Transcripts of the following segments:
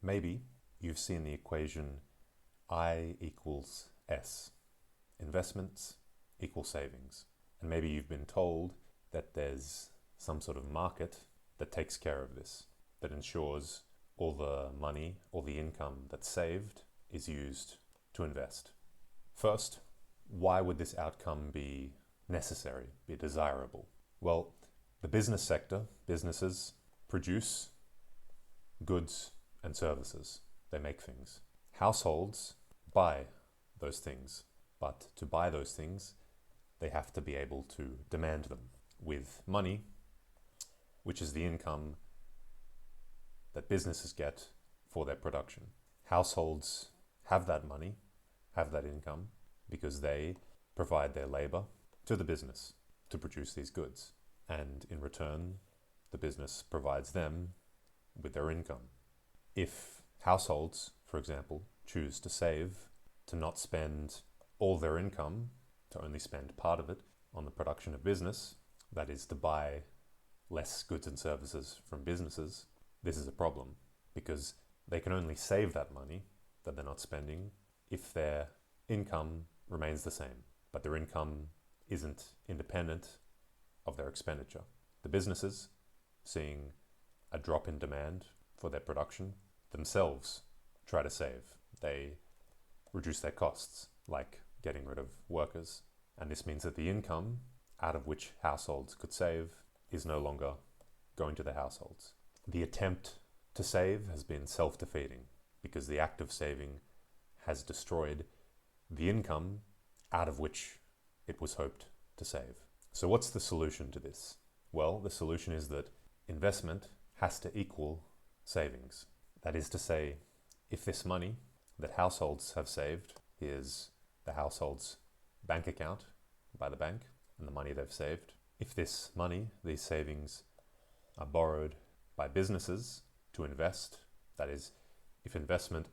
Maybe you've seen the equation I equals S. Investments equal savings. And maybe you've been told that there's some sort of market that takes care of this, that ensures all the money, all the income that's saved is used to invest. First, why would this outcome be necessary, be desirable? Well, the business sector, businesses, produce goods and services. They make things. Households buy those things, but to buy those things, they have to be able to demand them with money, which is the income that businesses get for their production. Households have that money, have that income, because they provide their labor to the business to produce these goods. And in return, the business provides them with their income. If households, for example, choose to save, to not spend all their income, to only spend part of it on the production of business, that is to buy less goods and services from businesses, this is a problem because they can only save that money that they're not spending if their income remains the same, but their income isn't independent of their expenditure. The businesses, seeing a drop in demand for their production, themselves try to save. They reduce their costs, like getting rid of workers, and this means that the income out of which households could save is no longer going to the households. The attempt to save has been self-defeating because the act of saving has destroyed the income out of which it was hoped to save. So what's the solution to this? Well, the solution is that investment has to equal savings. That is to say, if this money that households have saved, here's the household's bank account by the bank and the money they've saved, if this money, these savings, are borrowed by businesses to invest, that is, if investment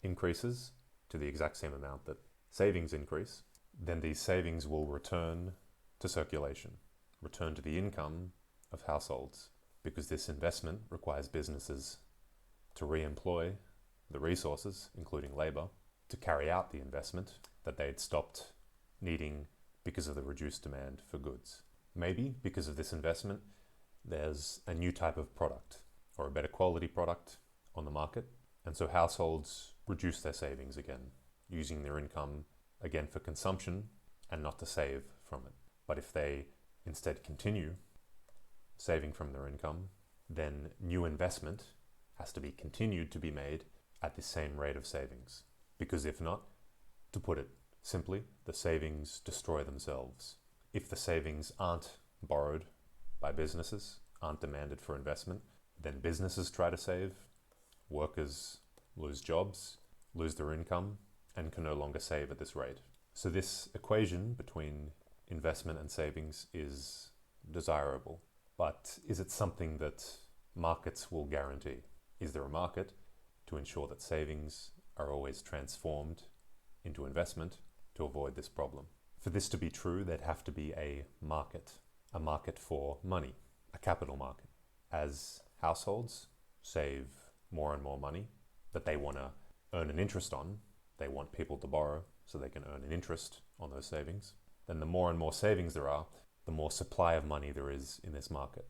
increases to the exact same amount that savings increase, then these savings will return to circulation, return to the income of households, because this investment requires businesses to re-employ the resources, including labor, to carry out the investment that they'd stopped needing because of the reduced demand for goods. Maybe because of this investment, there's a new type of product or a better quality product on the market, and so households reduce their savings again, using their income again for consumption and not to save from it. But if they instead continue saving from their income, then new investment has to be continued to be made at the same rate of savings. Because if not, to put it simply, the savings destroy themselves. If the savings aren't borrowed by businesses, aren't demanded for investment, then businesses try to save, workers lose jobs, lose their income, and can no longer save at this rate. So this equation between investment and savings is desirable, but is it something that markets will guarantee? Is there a market to ensure that savings are always transformed into investment to avoid this problem? For this to be true, there'd have to be a market for money, a capital market. As households save more and more money that they want to earn an interest on, they want people to borrow so they can earn an interest on those savings, then the more and more savings there are, the more supply of money there is in this market.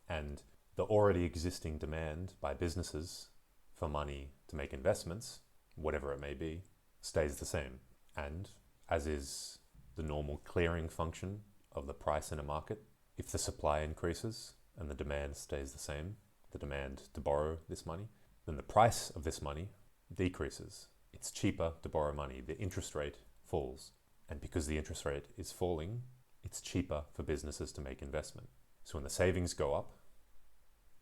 And the already existing demand by businesses for money to make investments, whatever it may be, stays the same. And as is the normal clearing function of the price in a market, if the supply increases and the demand stays the same, the demand to borrow this money, then the price of this money decreases. It's cheaper to borrow money. The interest rate falls. And because the interest rate is falling, it's cheaper for businesses to make investment. So when the savings go up,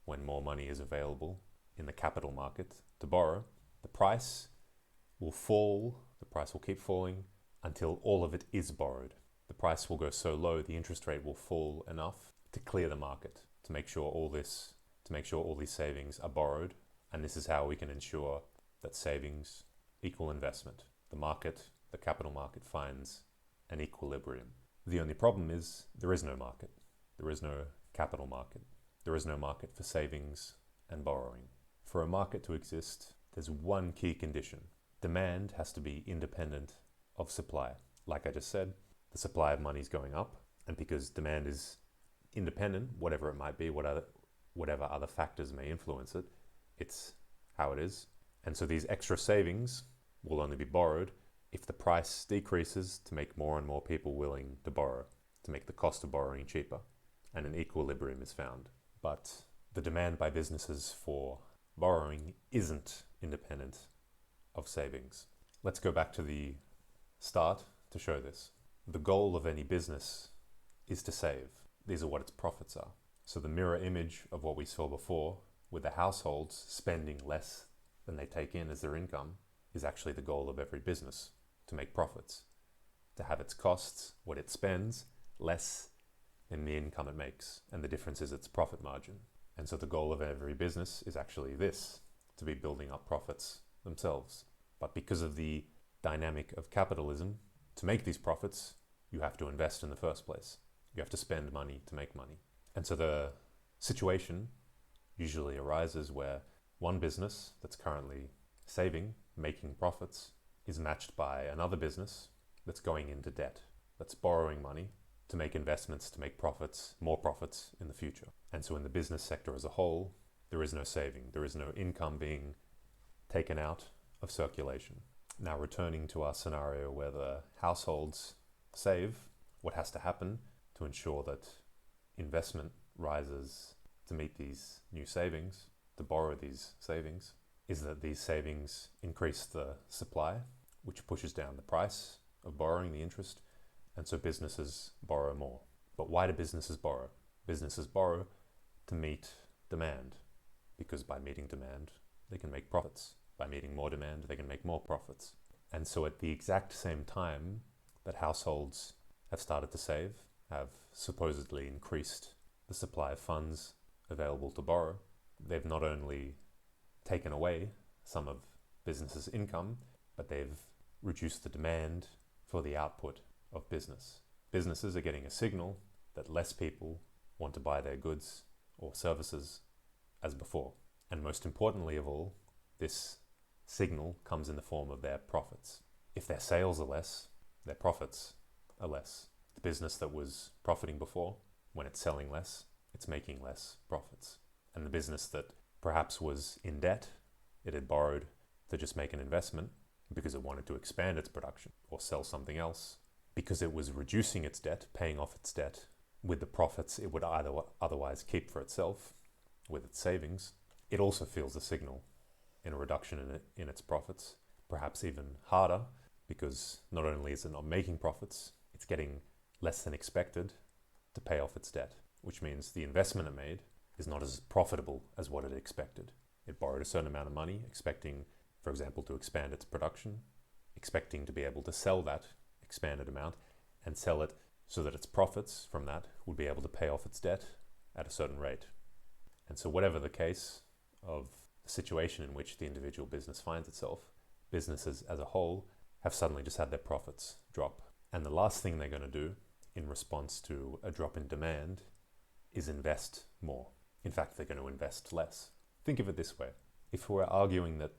when more money is available in the capital market to borrow, the price will fall, the price will keep falling until all of it is borrowed. The price will go so low, the interest rate will fall enough to clear the market, to make sure all these savings are borrowed. And this is how we can ensure that savings equal investment. The market, the capital market, finds an equilibrium. The only problem is there is no market. There is no capital market. There is no market for savings and borrowing. For a market to exist, there's one key condition. Demand has to be independent of supply. Like I just said, the supply of money is going up, and because demand is independent, whatever it might be, whatever other factors may influence it, it's how it is. And so these extra savings will only be borrowed if the price decreases to make more and more people willing to borrow, to make the cost of borrowing cheaper, and an equilibrium is found. But the demand by businesses for borrowing isn't independent of savings. Let's go back to the start to show this. The goal of any business is to save. These are what its profits are. So the mirror image of what we saw before, with the households spending less than they take in as their income, is actually the goal of every business, to make profits, to have its costs, what it spends, less than the income it makes, and the difference is its profit margin. And so the goal of every business is actually this, to be building up profits themselves. But because of the dynamic of capitalism, to make these profits, you have to invest in the first place. You have to spend money to make money. And so the situation usually arises where one business that's currently saving, making profits, is matched by another business that's going into debt, that's borrowing money to make investments, to make profits, more profits in the future. And so in the business sector as a whole, there is no saving, there is no income being taken out of circulation. Now, returning to our scenario where the households save, what has to happen to ensure that investment rises to meet these new savings, to borrow these savings, is that these savings increase the supply, which pushes down the price of borrowing, the interest, and so businesses borrow more. But why do businesses borrow? Businesses borrow to meet demand, because by meeting demand, they can make profits. By meeting more demand, they can make more profits. And so at the exact same time that households have started to save, have supposedly increased the supply of funds available to borrow, they've not only taken away some of businesses' income, but they've reduced the demand for the output of business. Businesses are getting a signal that less people want to buy their goods or services as before. And most importantly of all, this signal comes in the form of their profits. If their sales are less, their profits are less. The business that was profiting before, when it's selling less, it's making less profits. And the business that perhaps was in debt, it had borrowed to just make an investment because it wanted to expand its production or sell something else, because it was reducing its debt, paying off its debt with the profits it would either otherwise keep for itself with its savings. It also feels a signal in a reduction in its profits, perhaps even harder, because not only is it not making profits, it's getting less than expected to pay off its debt, which means the investment it made is not as profitable as what it expected. It borrowed a certain amount of money, expecting, for example, to expand its production, expecting to be able to sell that expanded amount and sell it so that its profits from that would be able to pay off its debt at a certain rate. And so whatever the case of the situation in which the individual business finds itself, businesses as a whole have suddenly just had their profits drop. And the last thing they're going to do in response to a drop in demand is invest more. In fact, they're going to invest less. Think of it this way. If we're arguing that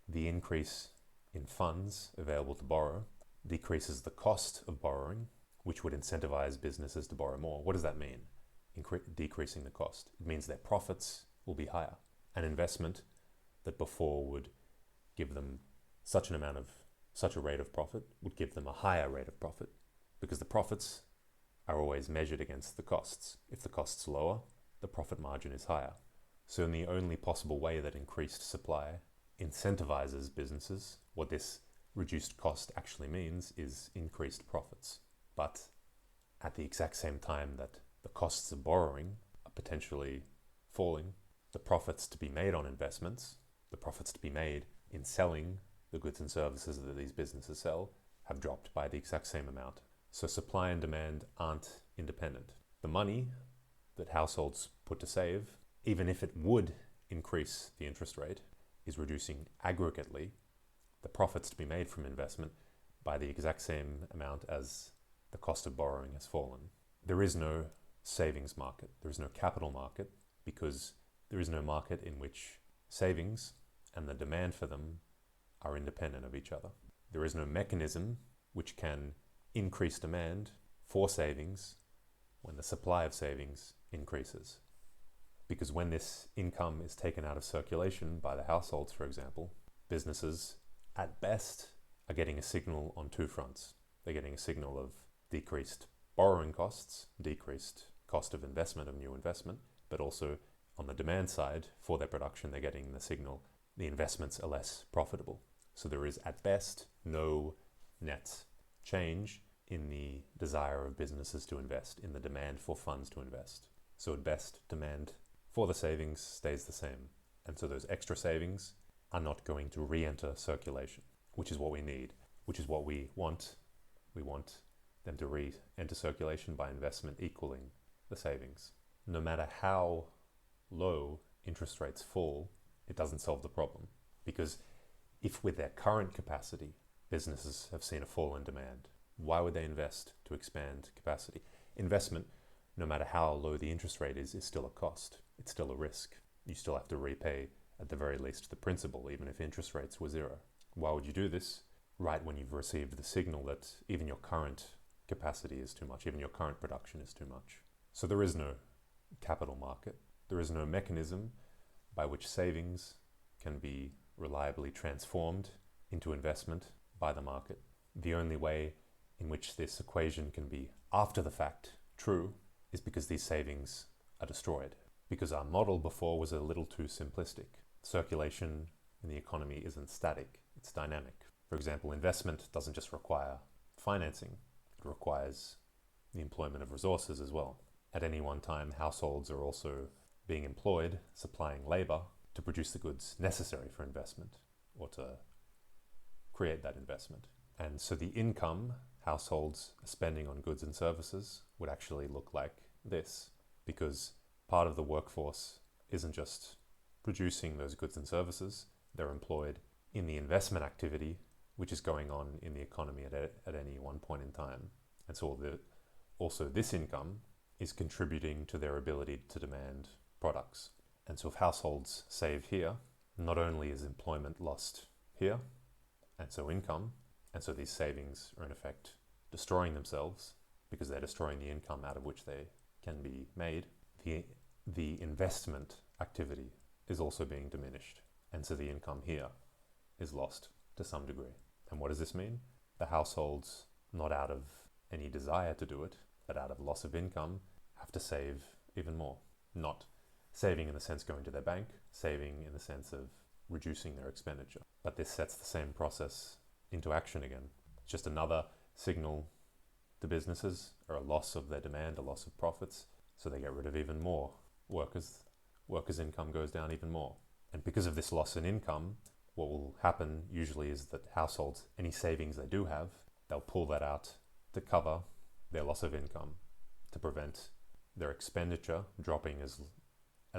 the increase in funds available to borrow decreases the cost of borrowing, which would incentivize businesses to borrow more, what does that mean? Decreasing the cost. It means their profits will be higher. An investment that before would give them such a rate of profit would give them a higher rate of profit, because the profits are always measured against the costs. If the cost's lower, the profit margin is higher. So in the only possible way that increased supply incentivizes businesses, what this reduced cost actually means is increased profits. But at the exact same time that the costs of borrowing are potentially falling, the profits to be made on investments, the profits to be made in selling the goods and services that these businesses sell, have dropped by the exact same amount. So supply and demand aren't independent. The money that households put to save, even if it would increase the interest rate, is reducing aggregately the profits to be made from investment by the exact same amount as the cost of borrowing has fallen. There is no savings market. There is no capital market, because there is no market in which savings and the demand for them are independent of each other. There is no mechanism which can increase demand for savings when the supply of savings increases. Because when this income is taken out of circulation by the households, for example, businesses at best are getting a signal on two fronts. They're getting a signal of decreased borrowing costs, decreased cost of investment, of new investment, but also on the demand side for their production, they're getting the signal the investments are less profitable. So there is at best no net change in the desire of businesses to invest, in the demand for funds to invest. So at best, demand for the savings stays the same. And so those extra savings are not going to re-enter circulation, which is what we need, which is what we want. We want them to re-enter circulation by investment equaling the savings. No matter how low interest rates fall, it doesn't solve the problem. Because if with their current capacity, businesses have seen a fall in demand, why would they invest to expand capacity? Investment, no matter how low the interest rate is still a cost. It's still a risk. You still have to repay, at the very least, the principal, even if interest rates were zero. Why would you do this? Right when you've received the signal that even your current capacity is too much, even your current production is too much. So there is no capital market. There is no mechanism by which savings can be reliably transformed into investment by the market. The only way in which this equation can be, after the fact, true is because these savings are destroyed. Because our model before was a little too simplistic. Circulation in the economy isn't static, it's dynamic. For example, investment doesn't just require financing, it requires the employment of resources as well. At any one time, households are also being employed, supplying labor to produce the goods necessary for investment or to create that investment. And so the income households are spending on goods and services would actually look like this, because part of the workforce isn't just producing those goods and services, they're employed in the investment activity which is going on in the economy at any one point in time. And so also this income is contributing to their ability to demand products. And so if households save here, not only is employment lost here, and so income, and so these savings are in effect destroying themselves because they're destroying the income out of which they can be made, the investment activity is also being diminished. And so the income here is lost to some degree. And what does this mean? The households, not out of any desire to do it, but out of loss of income, have to save even more. Not saving in the sense going to their bank, saving in the sense of reducing their expenditure. But this sets the same process into action again. It's just another signal to businesses, or a loss of their demand, a loss of profits, so they get rid of even more workers. Workers' income goes down even more. And because of this loss in income, what will happen usually is that households, any savings they do have, they'll pull that out to cover their loss of income, to prevent their expenditure dropping as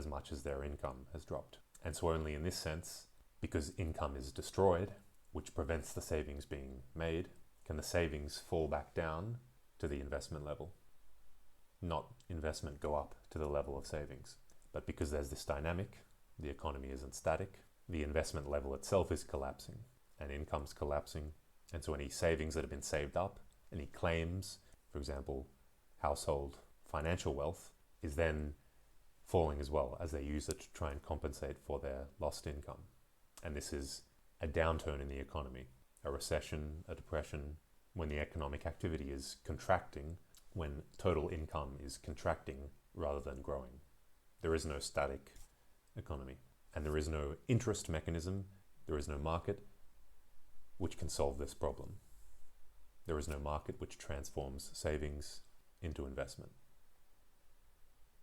much as their income has dropped. And so only in this sense, because income is destroyed, which prevents the savings being made, can the savings fall back down to the investment level, not investment go up to the level of savings. But because there's this dynamic, the economy isn't static, the investment level itself is collapsing and income's collapsing. And so any savings that have been saved up, any claims, for example, household financial wealth, is then falling as well as they use it to try and compensate for their lost income. And this is a downturn in the economy, a recession, a depression, when the economic activity is contracting, when total income is contracting rather than growing. There is no static economy, and there is no interest mechanism, there is no market which can solve this problem. There is no market which transforms savings into investment.